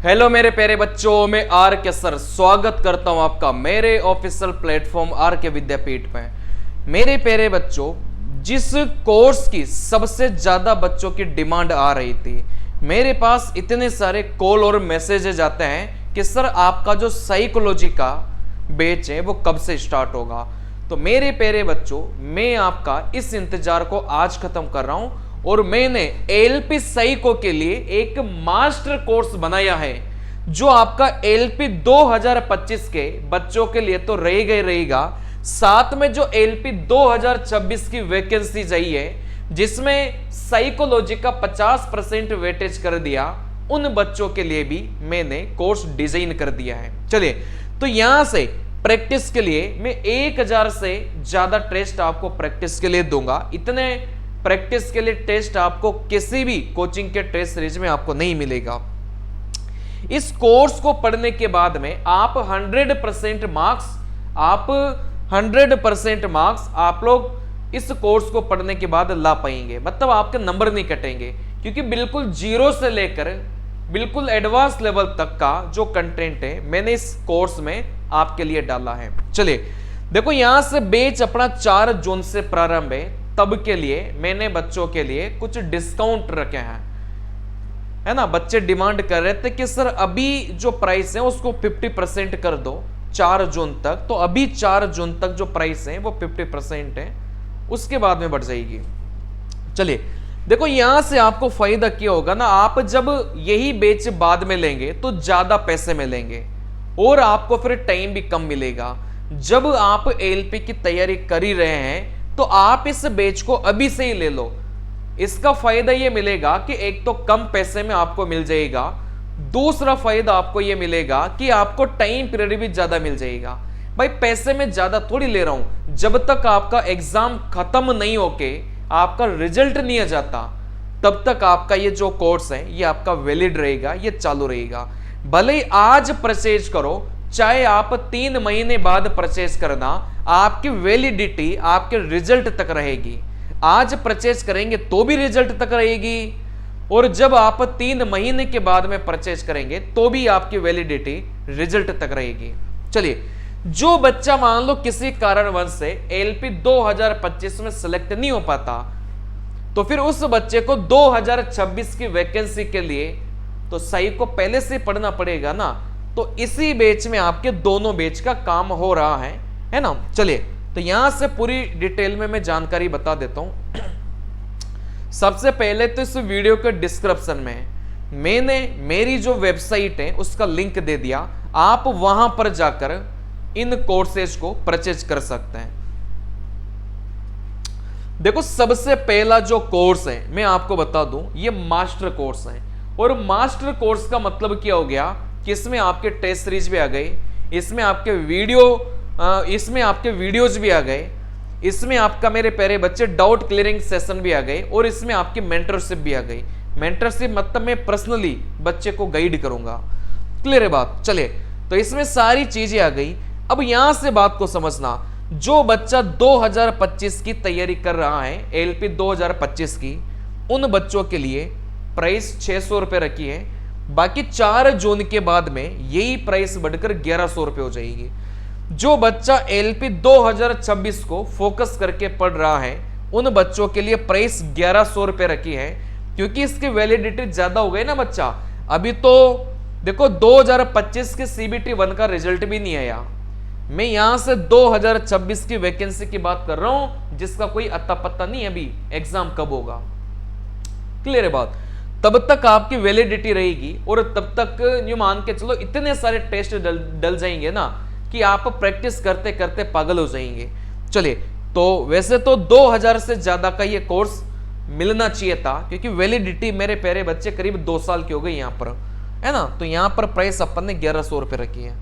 Hello मेरे प्यारे बच्चों, मैं आर के सर स्वागत करता हूं आपका मेरे ऑफिशियल प्लेटफॉर्म आर के विद्यापीठ में। मेरे प्यारे बच्चों, जिस कोर्स की सबसे ज्यादा बच्चों की डिमांड आ रही थी, मेरे पास इतने सारे कॉल और मैसेजेस आते हैं कि सर आपका जो साइकोलॉजी का बैच है वो कब से स्टार्ट होगा। तो मेरे प्यारे बच्चों, मैं आपका इस इंतजार को आज खत्म कर रहा हूं और मैंने एलपी साइको के लिए एक मास्टर कोर्स बनाया है जो आपका एलपी 2025 के बच्चों के लिए तो रहेगा ही रहेगा, साथ में जो एलपी 2026 की वैकेंसी चाहिए जिसमें साइकोलॉजी का 50% वेटेज कर दिया, उन बच्चों के लिए भी मैंने कोर्स डिजाइन कर दिया है। चलिए, तो यहां से प्रैक्टिस के लिए मैं 1000 से ज्यादा टेस्ट आपको प्रैक्टिस के लिए दूंगा। इतने प्रैक्टिस के लिए टेस्ट आपको किसी भी कोचिंग के टेस्ट सीरीज में आपको नहीं मिलेगा। इस कोर्स को पढ़ने के बाद में आप 100% मार्क्स आप लोग इस कोर्स को पढ़ने के बाद ला पाएंगे, मतलब आपके नंबर नहीं कटेंगे, क्योंकि बिल्कुल जीरो से लेकर बिल्कुल एडवांस लेवल तक का जो कंटेंट है मैंने इस कोर्स में आपके लिए डाला है। चलिए देखो, यहां से बैच अपना 4 जून से प्रारंभ है, तब के लिए मैंने बच्चों के लिए कुछ डिस्काउंट रखे हैं, है ना। बच्चे डिमांड कर रहे थे कि सर अभी जो प्राइस है उसको 50% कर दो 4 जून तक। तो अभी 4 जून तक जो प्राइस है वो 50% है, उसके बाद में बढ़ जाएगी। चलिए देखो, यहां से आपको फायदा क्या होगा ना, आप जब यही बैच बाद में लेंगे तो ज्यादा पैसे में लेंगे और आपको फिर टाइम भी कम मिलेगा। जब आप एलपी की तैयारी कर ही रहे हैं तो आप इस बैच को अभी से ही ले लो। इसका फायदा यह मिलेगा कि एक तो कम पैसे में आपको मिल जाएगा, दूसरा फायदा आपको यह मिलेगा कि आपको टाइम पीरियड भी ज्यादा मिल जाएगा। भाई पैसे में ज्यादा थोड़ी ले रहा हूं, जब तक आपका एग्जाम खत्म नहीं होके आपका रिजल्ट नहीं आ जाता तब तक आपका ये जो कोर्स है ये आपका वैलिड रहेगा, ये चालू रहेगा। भले ही आज परचेज करो, चाहे आप 3 महीने बाद परचेज करना, आपकी वैलिडिटी आपके रिजल्ट तक रहेगी। आज परचेज करेंगे तो भी रिजल्ट तक रहेगी, और जब आप 3 महीने के बाद में परचेज करेंगे तो भी आपकी वैलिडिटी रिजल्ट तक रहेगी। चलिए, जो बच्चा मान लो किसी कारणवश से एलपी 2025 में सिलेक्ट नहीं हो पाता, तो फिर उस बच्चे को 2026 की वैकेंसी के लिए तो सही को पहले से पढ़ना पड़ेगा ना। तो इसी बैच में आपके दोनों बैच का काम हो रहा है ना। चलिए, तो यहां से पूरी डिटेल में मैं जानकारी बता देता हूं। सबसे पहले तो इस वीडियो के डिस्क्रिप्शन में मैंने मेरी जो वेबसाइट है उसका लिंक दे दिया, आप वहां पर जाकर इन कोर्सेज को परचेज कर सकते हैं। देखो, सबसे पहला जो कोर्स है मैं आपको बता दूं, ये मास्टर कोर्स है। और मास्टर कोर्स का मतलब क्या हो गया कि इसमें आपके टेस्ट सीरीज भी आ गए, इसमें आपके वीडियोज भी आ गए, इसमें आपका मेरे प्यारे बच्चे डाउट क्लियरिंग सेशन भी आ गए, और इसमें आपकी मेंटरशिप भी आ गई। मेंटरशिप मतलब मैं पर्सनली बच्चे को गाइड करूंगा। क्लियर है बात? चलिए, तो इसमें सारी चीजें आ गई। अब यहां से बात को समझना, जो बच्चा 2025 की तैयारी कर रहा है, एलपी 2025 की, उन बच्चों के लिए प्राइस 600 रुपए रखी है। बाकी 4 जून के बाद में यही प्राइस बढ़कर 1100 रुपए हो जाएगी। जो बच्चा एलपी 2026 को फोकस करके पढ़ रहा है, उन बच्चों के लिए प्राइस 1100 रुपए रखी है, क्योंकि इसकी वैलिडिटी ज्यादा हो गई ना बच्चा। अभी तो देखो 2025 के सीबीटी 1 का रिजल्ट भी नहीं आया, मैं यहां से 2026 की वैकेंसी की बात कर रहा हूं, जिसका कोई अता पत्ता नहीं है अभी एग्जाम कब होगा। क्लियर है बात? तब तक आपकी वैलिडिटी रहेगी, और तब तक यूं मान के चलो इतने सारे टेस्ट डल जाएंगे ना कि आप प्रैक्टिस करते करते पागल हो जाएंगे। चलिए, तो वैसे तो 2000 से ज्यादा का ये कोर्स मिलना चाहिए था, क्योंकि वैलिडिटी मेरे प्यारे बच्चे करीब 2 साल की हो गई यहां पर, है ना। तो यहां पर प्राइस अपन ने 1100 रुपए रखी है।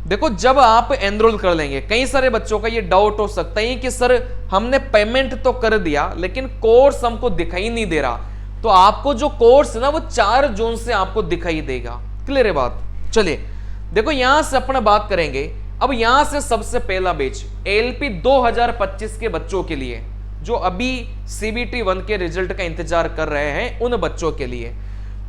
देखो, जब आप एनरोल कर लेंगे, कई सारे बच्चों का ये डाउट हो सकता है कि सर हमने पेमेंट तो कर दिया लेकिन कोर्स हमको दिखाई नहीं दे रहा। तो आपको जो कोर्स है ना वो 4 जून से आपको दिखाई देगा। क्लियर है बात? चलिए देखो, यहां से अपना बात करेंगे। अब यहां से सबसे पहला बैच एलपी 2025 के बच्चों के लिए, जो अभी सीबीटी 1 के रिजल्ट का इंतजार कर रहे हैं, उन बच्चों के लिए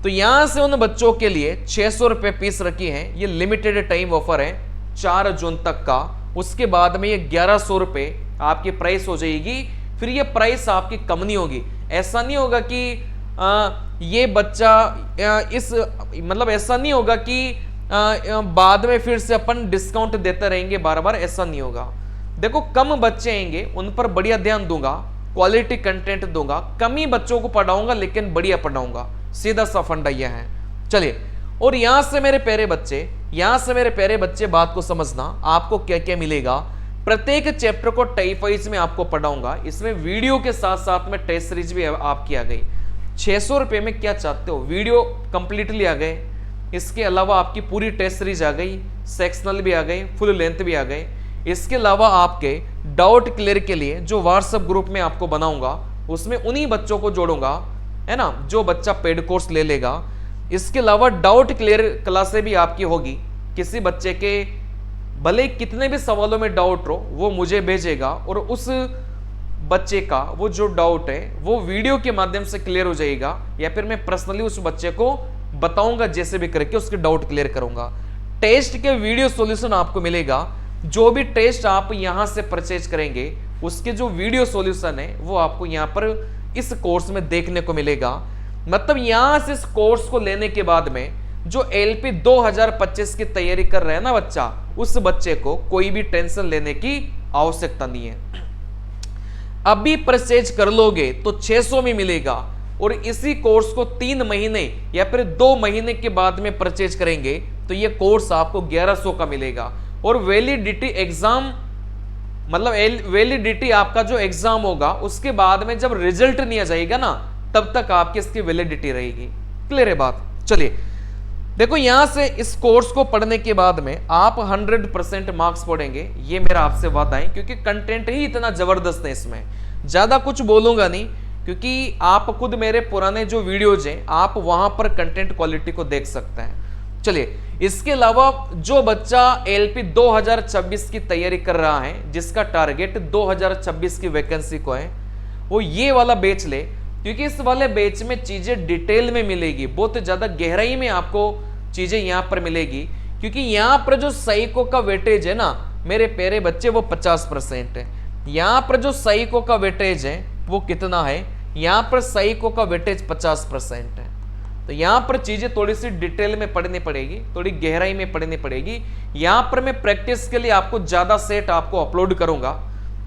तो यहां से उन बच्चों के लिए 600 रुपए फीस रखी है। ये लिमिटेड टाइम ऑफर है 4 जून तक का। उसके बाद में ये 1100 रुपए आपकी प्राइस हो जाएगी। फिर ये प्राइस आपकी कम नहीं होगी। ऐसा नहीं होगा कि ये बच्चा इस मतलब ऐसा नहीं होगा कि बाद में फिर से अपन डिस्काउंट देते रहेंगे बार बार, ऐसा नहीं होगा। देखो कम बच्चे आएंगे उन पर बढ़िया ध्यान दूंगा, क्वालिटी कंटेंट दूंगा, कम ही बच्चों को पढ़ाऊंगा लेकिन बढ़िया पढ़ाऊंगा। सीधा सा फंडा यह है। चलिए, और यहां से मेरे प्यारे बच्चे बात को समझना, आपको क्या क्या मिलेगा। प्रत्येक चैप्टर को टाइप वाइज में आपको पढ़ाऊंगा। इसमें वीडियो के साथ साथ में टेस्ट सीरीज भी आपकी आ गई। 600 रुपए में क्या चाहते हो, वीडियो कंप्लीटली आ गए, इसके अलावा आपकी पूरी टेस्ट सीरीज आ गई, सेक्शनल भी आ गए, फुल लेंथ भी आ गए। इसके अलावा आपके डाउट क्लियर के लिए जो व्हाट्सएप ग्रुप में आपको बनाऊंगा उसमें उन्हीं बच्चों को जोड़ूंगा, है ना, जो बच्चा पेड कोर्स ले लेगा। इसके अलावा डाउट क्लियर क्लासें भी आपकी होगी। किसी बच्चे के भले कितने भी सवालों में डाउट हो वो मुझे भेजेगा और उस बच्चे का वो जो डाउट है वो वीडियो के माध्यम से क्लियर हो जाएगा, या फिर मैं पर्सनली उस बच्चे को बताऊंगा, जैसे भी करके उसके डाउट क्लियर करूंगा। टेस्ट के वीडियो सॉल्यूशन आपको मिलेगा। जो भी टेस्ट आप यहां से परचेज करेंगे उसके जो वीडियो सॉल्यूशन है वो आपको यहां पर इस कोर्स में देखने को मिलेगा। मतलब यहां से इस कोर्स को लेने के बाद में जो एलपी 2025 की तैयारी कर रहे हैं ना बच्चा, उस बच्चे को कोई भी टेंशन लेने की आवश्यकता नहीं है। अभी परचेज कर लोगे तो 600 में मिलेगा, और इसी कोर्स को 3 महीने या फिर 2 महीने के बाद में परचेज करेंगे तो ये कोर्स आपको 1100 का मिलेगा। और वैलिडिटी एग्जाम मतलब वैलिडिटी आपका जो एग्जाम होगा उसके बाद में जब रिजल्ट नहीं आ जाएगा ना तब तक आपकी इसकी वैलिडिटी रहेगी। क्लियर है बात। चलिए देखो, यहां से इस कोर्स को पढ़ने के बाद में आप 100% मार्क्स पढ़ेंगे, ये मेरा आपसे वादा है, क्योंकि कंटेंट ही इतना जबरदस्त है। इसमें ज्यादा कुछ बोलूंगा नहीं, क्योंकि आप खुद मेरे पुराने जो वीडियोज हैं आप वहां पर कंटेंट क्वालिटी को देख सकते हैं। चलिए, इसके अलावा जो बच्चा एलपी 2026 की तैयारी कर रहा है, जिसका टारगेट 2026 की वैकेंसी को है, वो ये वाला बैच ले, क्योंकि इस वाले बैच में चीजें डिटेल में मिलेगी, बहुत ज्यादा गहराई में आपको चीजें यहां पर मिलेगी। क्योंकि यहां पर जो साइको का वेटेज है ना मेरे प्यारे बच्चे वो 50% है। यहां पर जो साइको का वेटेज है वो कितना है, यहां पर साइको का वेटेज 50% है। तो यहां पर चीजें थोड़ी सी डिटेल में पढ़नी पड़ेगी, थोड़ी गहराई में पढ़नी पड़ेगी। यहां पर मैं प्रैक्टिस के लिए आपको ज्यादा सेट आपको अपलोड करूंगा,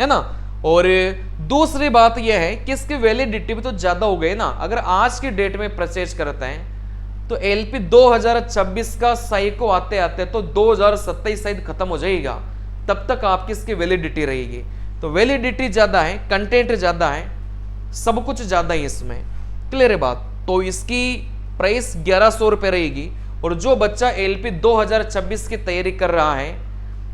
है ना। और दूसरी बात यह है कि इसकी वैलिडिटी भी तो ज्यादा हो गई ना। अगर आज की डेट में परचेज करते हैं तो एलपी 2026 का साइको आते आते तो 2027 शायद खत्म हो जाएगा, तब तक आपकी इसकी वैलिडिटी रहेगी। तो वैलिडिटी ज्यादा है, कंटेंट ज्यादा है, सब कुछ ज्यादा है इसमें। क्लियर है बात। तो इसकी प्राइस 1100 रुपए रहेगी। और जो बच्चा एलपी 2026 की तैयारी कर रहा है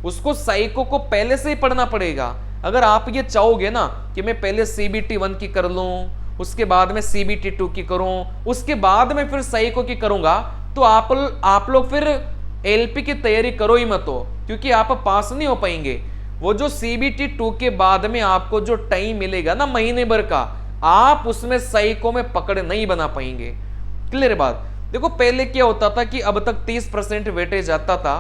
उसको साइको को पहले से ही पढ़ना पड़ेगा। अगर आप ये चाहोगे ना कि मैं पहले सीबीटी 1 की कर लूं, उसके बाद में सीबीटी 2 की करूं, उसके बाद में फिर साइको की करूंगा, तो आप लोग फिर एलपी की तैयारी करो ही मत हो, क्योंकि आप पास नहीं हो पाएंगे। वो जो सीबीटी 2 के बाद में आपको जो टाइम मिलेगा ना महीने भर का, आप उसमें साइको में पकड़ नहीं बना पाएंगे। क्लियर बात। देखो पहले क्या होता था कि अब तक 30% वेटेज आता था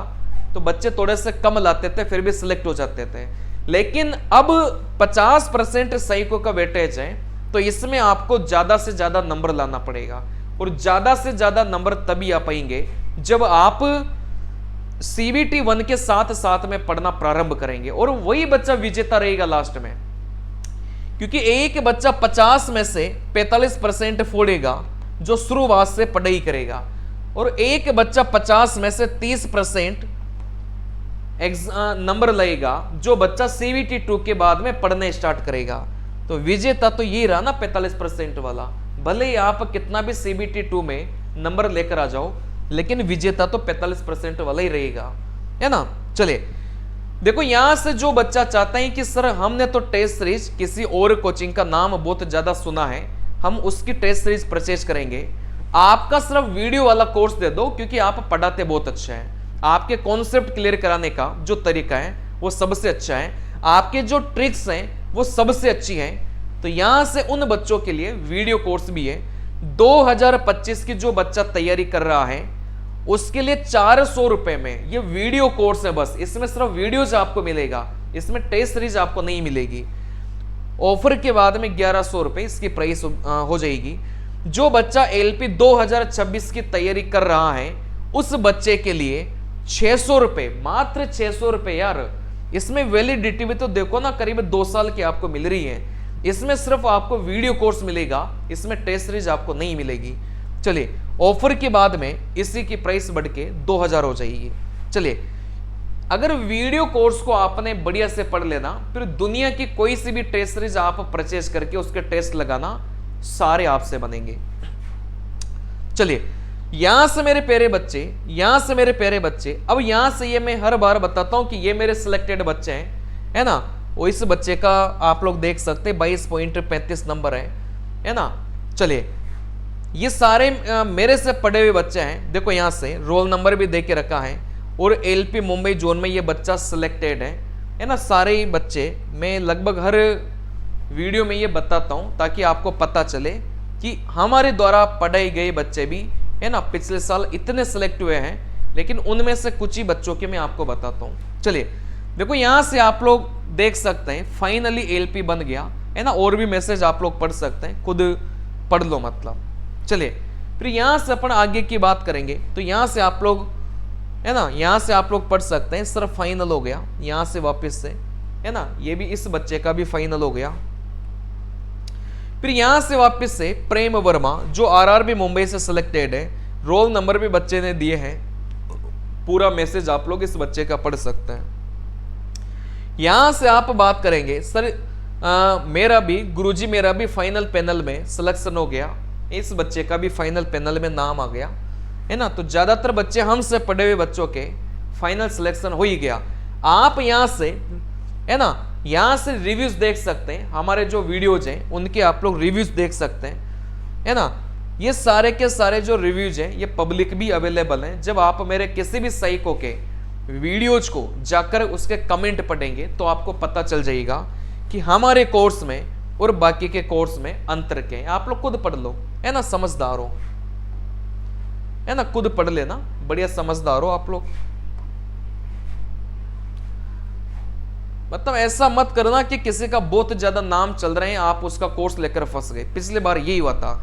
तो बच्चे थोड़े से कम लाते थे फिर भी सिलेक्ट हो जाते थे, लेकिन अब 50% साइको का वेटेज है, तो इसमें आपको ज्यादा से ज्यादा नंबर लाना पड़ेगा। और ज्यादा से ज्यादा नंबर तभी आ पाएंगे जब आप सीबीटी 1 के साथ साथ में पढ़ना प्रारंभ करेंगे, और वही बच्चा विजेता रहेगा लास्ट में। क्योंकि एक बच्चा 50 में से 45% फोड़ेगा जो शुरुआत से पढ़ाई करेगा, और एक बच्चा 50 में से 30% नंबर लाएगा जो बच्चा सीबीटी 2 के बाद में पढ़ने स्टार्ट करेगा। तो विजेता तो ये रहा ना 45% वाला। भले ही आप कितना भी सीबीटी 2 में नंबर लेकर आ जाओ, लेकिन विजेता तो 45% वाला ही रहेगा, है ना। चलिए देखो, यहां से जो बच्चा चाहता है कि सर हमने तो टेस्ट सीरीज किसी और कोचिंग का नाम बहुत ज्यादा सुना है, हम उसकी टेस्ट सीरीज परचेज करेंगे, आपका सिर्फ वीडियो वाला कोर्स दे दो, क्योंकि आप पढ़ाते बहुत अच्छा है, आपके कॉन्सेप्ट क्लियर कराने का जो तरीका है वो सबसे अच्छा है, आपके जो ट्रिक्स हैं वो सबसे अच्छी हैं। तो यहां से उन बच्चों के लिए वीडियो कोर्स भी है 2025 की जो बच्चा तैयारी कर रहा है उसके लिए 400 रुपए में ये वीडियो कोर्स है। बस इसमें सिर्फ वीडियोज आपको मिलेगा, इसमें टेस्ट सीरीज आपको नहीं मिलेगी। ऑफर के बाद में 1100 रुपए इसकी प्राइस हो जाएगी। जो बच्चा एलपी 2026 की तैयारी कर रहा है उस बच्चे के लिए 600 रुपए, मात्र 600 रुपए यार। इसमें वैलिडिटी भी तो देखो ना, करीब 2 साल की आपको मिल रही है। इसमें सिर्फ आपको वीडियो कोर्स मिलेगा, इसमें टेस्ट सीरीज आपको नहीं मिलेगी। चलिए ऑफर के बाद में इसी की प्राइस बढ़ के 2000 हो जाएगी। चलिए अगर वीडियो कोर्स को आपने बढ़िया से पढ़ लेना, फिर दुनिया की कोई सी भी टेस्ट सीरीज आप परचेज करके उसके टेस्ट लगाना, सारे आपसे बनेंगे। चलिए यहां से मेरे प्यारे बच्चे, यहां से मेरे प्यारे बच्चे, अब यहां से ये मैं हर बार बताता हूं कि ये मेरे सिलेक्टेड बच्चे हैं, है ना। वो इस बच्चे का आप लोग देख सकते 22.35 नंबर है ना। चलिए ये सारे मेरे से पढ़े हुए बच्चे हैं। देखो यहां से रोल नंबर भी दे के रखा है और एलपी मुंबई जोन में ये बच्चा सिलेक्टेड है ना। सारे ही बच्चे मैं लगभग हर वीडियो में ये बताता हूं ताकि आपको पता चले कि हमारे द्वारा पढ़ाए गए बच्चे भी, है ना, पिछले साल इतने सिलेक्ट हुए हैं, लेकिन उनमें से कुछ ही बच्चों के मैं आपको बताता हूं। चलिए देखो यहां से आप लोग देख सकते हैं फाइनली एलपी बन गया, है ना। और भी मैसेज आप लोग पढ़ सकते हैं, खुद पढ़ लो मतलब। चलिए फिर यहां से अपन आगे की बात करेंगे, तो यहां से आप लोग, है ना, यहां से आप लोग पढ़ सकते हैं। सिर्फ फाइनल हो गया यहां से वापस से, है ना। ये भी इस बच्चे का भी फाइनल हो गया। फिर यहां से वापस से प्रेम वर्मा जो आरआरबी मुंबई से सिलेक्टेड है, रोल नंबर भी बच्चे ने दिए हैं। पूरा मैसेज आप लोग इस बच्चे का पढ़ सकते हैं। यहां से आप बात करेंगे सर मेरा भी गुरुजी, मेरा भी फाइनल पैनल में सिलेक्शन हो गया, इस बच्चे का भी फाइनल पैनल में नाम आ गया, है ना। तो ज्यादातर बच्चे हमसे पढ़े हुए बच्चों के फाइनल सिलेक्शन हो ही गया। आप यहां से, है ना, यहां से रिव्यूज देख सकते हैं, हमारे जो वीडियोज हैं उनके आप लोग रिव्यूज देख सकते हैं, है ना। ये सारे के सारे जो रिव्यूज हैं ये पब्लिक भी अवेलेबल हैं। जब आप मेरे किसी भी साइको के वीडियोज को जाकर उसके कमेंट पढ़ेंगे तो आपको पता चल जाएगा कि हमारे कोर्स में और बाकी के कोर्स में अंतर क्या है। आप लोग खुद पढ़ लो, है ना, समझदार हो, है ना, खुद पढ़ लेना, बढ़िया समझदार हो आप लोग। मतलब ऐसा मत करना कि किसी का बहुत ज्यादा नाम चल रहे हैं, आप उसका कोर्स लेकर फंस गए। पिछली बार यही हुआ था,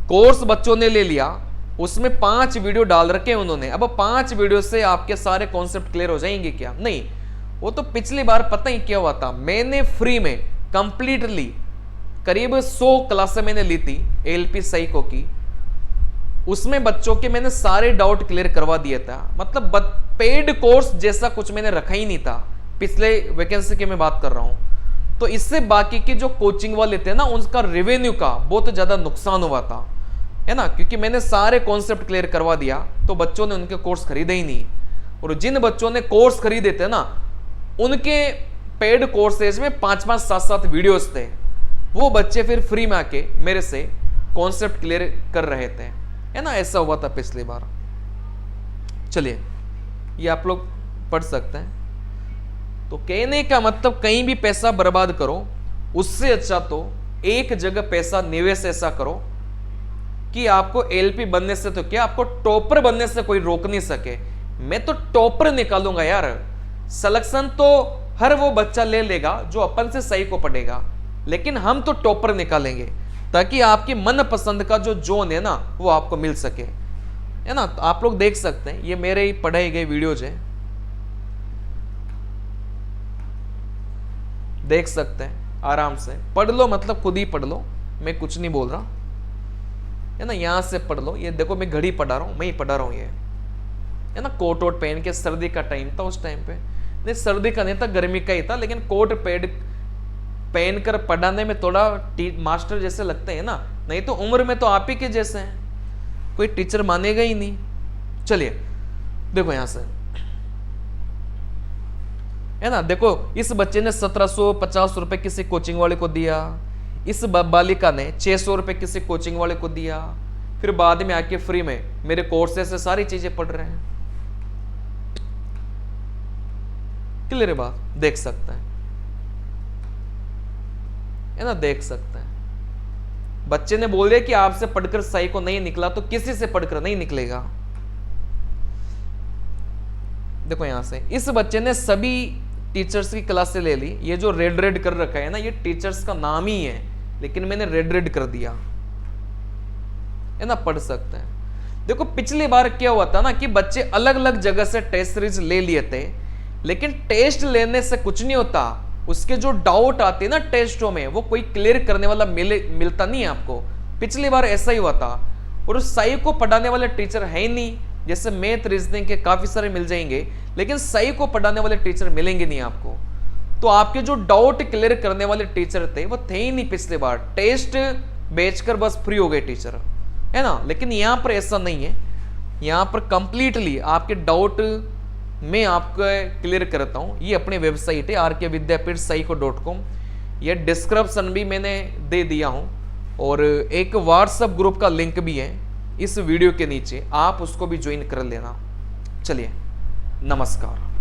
कोर्स बच्चों ने ले लिया, उसमें 5 वीडियो डाल रखे उन्होंने। अब 5 वीडियो से आपके सारे कॉन्सेप्ट क्लियर हो जाएंगे क्या? नहीं, वो तो पिछली बार पता ही क्या हुआ था, मैंने फ्री में कंप्लीटली करीब 100 क्लासें मैंने ली थी एलपी साइको की। उसमें बच्चों के मैंने सारे डाउट क्लियर करवा दिया था। मतलब पेड कोर्स जैसा कुछ मैंने रखा ही नहीं था। पिछले वैकेंसी की मैं बात कर रहा हूं। तो इससे बाकी के जो कोचिंग वाले थे ना, उनका रेवेन्यू का बहुत ज्यादा नुकसान हुआ था, है ना, क्योंकि मैंने सारे कॉन्सेप्ट क्लियर करवा दिया तो बच्चों ने उनके कोर्स खरीदे ही नहीं। और जिन बच्चों ने कोर्स खरीदे थे ना, उनके पेड कोर्सेज में 5-5, 7-7 वीडियोस थे। वो बच्चे फिर फ्री में आके मेरे से कॉन्सेप्ट क्लियर कर रहे थे, है ना। ऐसा हुआ था पिछली बार। चलिए ये आप लोग पढ़ सकते हैं। तो कहने का मतलब कहीं भी पैसा बर्बाद करो उससे अच्छा तो एक जगह पैसा निवेश ऐसा करो कि आपको एलपी बनने से तो क्या, आपको टॉपर बनने से कोई रोक नहीं सके। मैं तो टॉपर निकालूंगा यार। सिलेक्शन तो हर वो बच्चा ले लेगा जो अपन से सही को पढ़ेगा, लेकिन हम तो टॉपर निकालेंगे ताकि आपकी मनपसंद का जो जोन है ना वो आपको मिल सके, है ना। तो आप लोग देख सकते हैं ये मेरे ही पढ़ाए गए वीडियोज हैं, देख सकते हैं, आराम से पढ़ लो, मतलब खुद ही पढ़ लो, मैं कुछ नहीं बोल रहा, है ना। यहां से पढ़ लो। ये देखो मैं घड़ी पढ़ा रहा हूं, मैं ही पढ़ा रहा हूं, ये है ना। कोट वोट पहन के, सर्दी का टाइम था उस टाइम पे, नहीं सर्दी का नहीं था, गर्मी का ही था, लेकिन कोट पहन कर पढ़ाने में थोड़ा मास्टर जैसे लगते हैं ना, नहीं तो उम्र में तो आप ही के जैसे हैं, कोई टीचर मानेगा ही नहीं। चलिए देखो यहां से, है ना, देखो इस बच्चे ने 1750 रुपए किसी कोचिंग वाले को दिया, इस बालिका ने 600 रुपए किसी कोचिंग वाले को दिया, फिर बाद में आके फ्री में मेरे कोर्सेज से सारी चीजें पढ़ रहे हैं। क्लियर बात, देख सकते हैं, है ना, देख सकते हैं। बच्चे ने बोल दिया कि आपसे पढ़कर साइको नहीं निकला, तो किसी से पढ़कर नहीं निकलेगा। देखो यहां से इस बच्चे ने सभी टीचर्स की क्लासें ले ली। ये जो रेड रेड कर रखा है ना, ये टीचर्स का नाम ही है, लेकिन मैंने रेड रेड कर दिया है ना, पढ़ सकते हैं। देखो पिछली बार क्या हुआ था ना कि बच्चे अलग अलग जगह से टेस्ट सीरीज ले लिए थे, लेकिन टेस्ट लेने से कुछ नहीं होता। उसके जो डाउट आते हैं ना टेस्टों में, वो कोई क्लियर करने वाला मिलता नहीं है आपको। पिछली बार ऐसा ही हुआ था। और सही को पढ़ाने वाले टीचर है ही नहीं। जैसे मैथ रीजनिंग के काफी सारे मिल जाएंगे, लेकिन सही को पढ़ाने वाले टीचर मिलेंगे नहीं आपको। तो आपके जो डाउट क्लियर करने वाले टीचर थे वो थे ही नहीं पिछली बार। टेस्ट बेचकर बस फ्री हो गए टीचर, है ना। लेकिन यहां पर ऐसा नहीं है। यहां पर कंप्लीटली आपके डाउट मैं आपको क्लियर करता हूं। ये अपनी वेबसाइट है rkvidyapith.com। ये डिस्क्रिप्शन भी मैंने दे दिया हूं, और एक व्हाट्सएप ग्रुप का लिंक भी है इस वीडियो के नीचे, आप उसको भी ज्वाइन कर लेना। चलिए, नमस्कार।